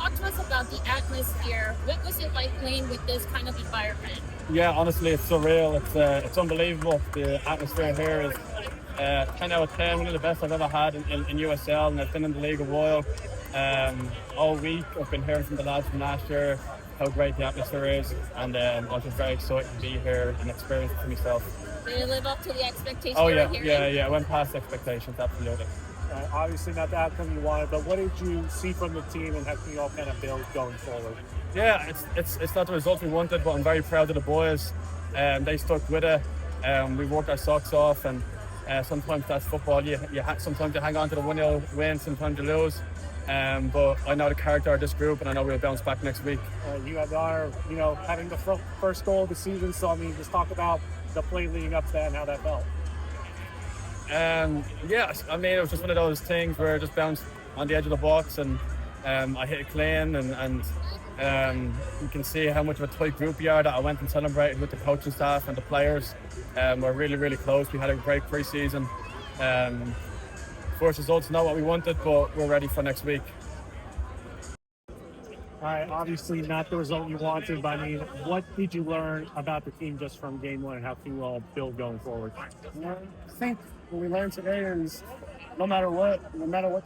Talk to us about the atmosphere. What was it like playing with this kind of environment? Yeah, honestly, it's surreal. It's unbelievable. The atmosphere here is 10 out of 10, one of the best I've ever had in USL, and I've been in the league a while. All week, I've been hearing from the lads from last year how great the atmosphere is, and I was just very excited to be here and experience it for myself. Did it live up to the expectations Oh you were yeah, hearing? yeah, it went past expectations, absolutely. Obviously not the outcome you wanted, but what did you see from the team and how can you all kind of build going forward? Yeah, it's not the result we wanted, but I'm very proud of the boys. They stuck with it. We worked our socks off, and sometimes that's football. Sometimes you hang on to the 1-0 win, sometimes you lose. But I know the character of this group, and I know we'll bounce back next week. You guys are, having the first goal of the season. So, just talk about the play leading up to that and how that felt. Yeah, it was just one of those things where I just bounced on the edge of the box, and I hit it clean, and you can see how much of a tight group we are, that I went and celebrated with the coaching staff and the players. We're really, really close. We had a great pre-season. First results, not what we wanted, but we're ready for next week. All right, obviously not the result you wanted, but what did you learn about the team just from game one and how can you all build going forward? I think what we learned today is no matter what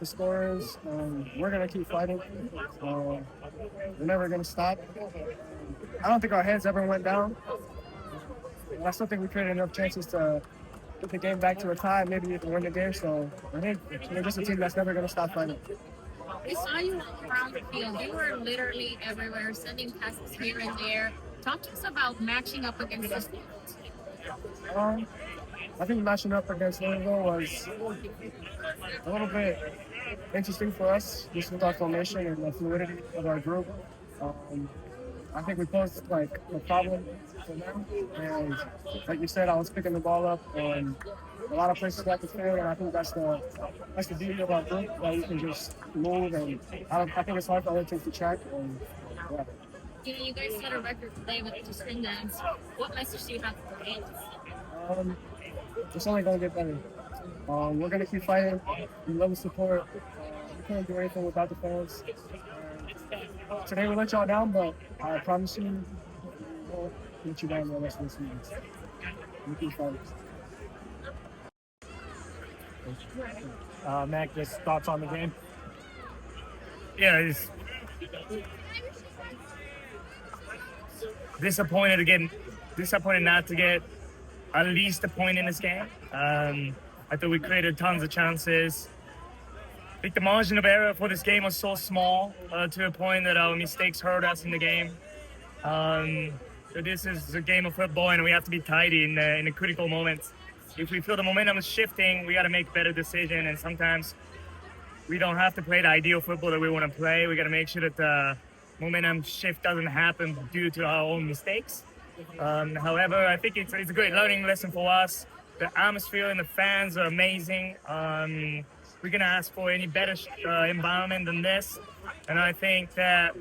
the score is, we're going to keep fighting. We're never going to stop. I don't think our heads ever went down. I still think we created enough chances to get the game back to a tie, maybe even win the game. So I think we're just a team that's never going to stop fighting. We saw you around the field. You were literally everywhere, sending passes here and there. Talk to us about matching up against this team. I think matching up against Louisville was a little bit interesting for us, just with our formation and the fluidity of our group. I think we posed a problem for them, and like you said, I was picking the ball up and a lot of places got the field, and I think that's the beauty of our group, that you can just move, and I think it's hard for other teams to track. And, yeah. You guys set a record today with the attendance. What message do you have for the fans? It's only going to get better. We're going to keep fighting. We love the support. We can't do anything without the fans. Today we let y'all down, but I promise you we'll let you down the rest of the season. We keep fighting. Mac, just thoughts on the game? Yeah, it's disappointed not to get at least a point in this game. I thought we created tons of chances. I think the margin of error for this game was so small to a point that our mistakes hurt us in the game. So this is a game of football, and we have to be tidy in the critical moments. If we feel the momentum is shifting, we got to make better decisions, and sometimes we don't have to play the ideal football that we want to play. We got to make sure that the momentum shift doesn't happen due to our own mistakes. However, I think it's a great learning lesson for us. The atmosphere and the fans are amazing. We're going to ask for any better environment than this. And I think that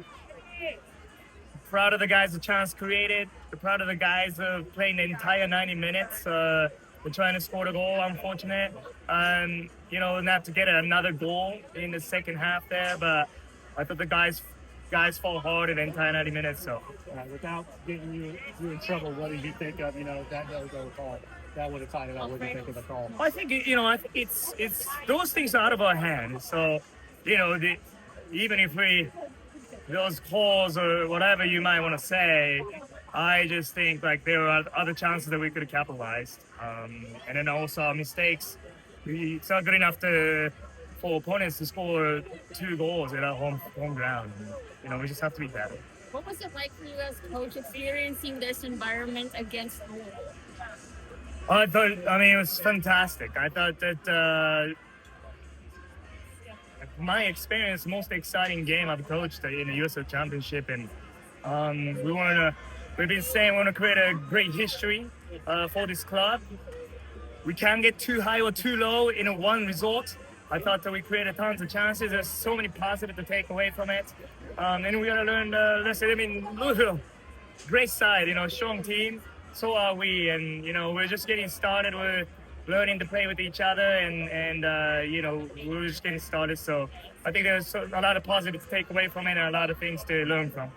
proud of the guys the chance created. The proud of the guys playing the entire 90 minutes. We're trying to score the goal, unfortunate. Not to get another goal in the second half there, but I thought the guys fought hard in the entire 90 minutes. So, without getting you in trouble, what did you think of that no-go call? That would have tied it up. What do you think of the call? I think it's those things are out of our hands. So, even if those calls or whatever you might want to say, I just think there are other chances that we could have capitalized. And then also our mistakes. It's not good enough for opponents to score 2 goals at our home ground. We just have to be better. What was it like for you as coach experiencing this environment against Louisville? It was fantastic. I thought that my experience, most exciting game I've coached in the USL Championship, and we've been saying we want to create a great history for this club. We can't get too high or too low in one result. I thought that we created tons of chances. There's so many positives to take away from it. And we got to learn the lesson. Louisville, great side, strong team. So are we. And, we're just getting started. learning to play with each other, and you know, we were just getting started. So I think there's a lot of positives to take away from it and a lot of things to learn from.